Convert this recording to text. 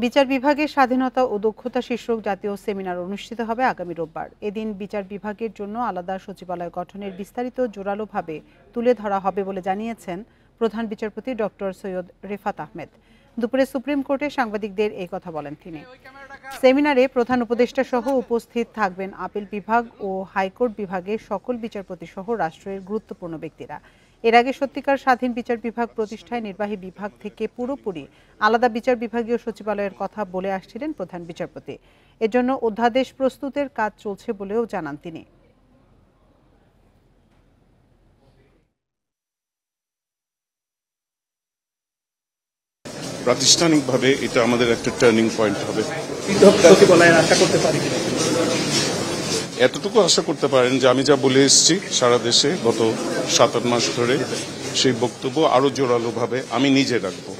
বিচার বিভাগের স্বাধীনতা ও দক্ষতা শীর্ষক জাতীয় সেমিনার অনুষ্ঠিত হবে আগামী রোববার। এদিন বিচার বিভাগের জন্য আলাদা সচিবালয় গঠনের বিস্তারিত জোরালোভাবে তুলে ধরা হবে বলে জানিয়েছেন প্রধান বিচারপতি ডক্টর সৈয়দ রেফাত আহমেদ। দুপুরে সুপ্রিম কোর্টে সাংবাদিকদের এই কথা বলেন তিনি। সেমিনারে প্রধান উপদেষ্টা সহ উপস্থিত থাকবেন আপিল বিভাগ ও হাইকোর্ট বিভাগের সকল বিচারপতি সহ রাষ্ট্রের গুরুত্বপূর্ণ ব্যক্তিরা। এর আগে সত্যিকার স্বাধীন বিচার বিভাগ প্রতিষ্ঠায় নির্বাহী বিভাগ থেকে পুরোপুরি আলাদা বিচার বিভাগীয় সচিবালয়ের কথা বলে আসছিলেন প্রধান বিচারপতি। এজন্য অধ্যাদেশ প্রস্তুতের কাজ চলছে বলেও জানান তিনি। প্রাতিষ্ঠানিকভাবে এটা আমাদের একটা টার্নিং পয়েন্ট হবে। এতটুকু আশা করতে পারেন যে আমি যা বলে এসেছি সারা দেশে গত 7-8 মাস ধরে, সেই বক্তব্য আরো জোরালোভাবে আমি নিজে রাখবো।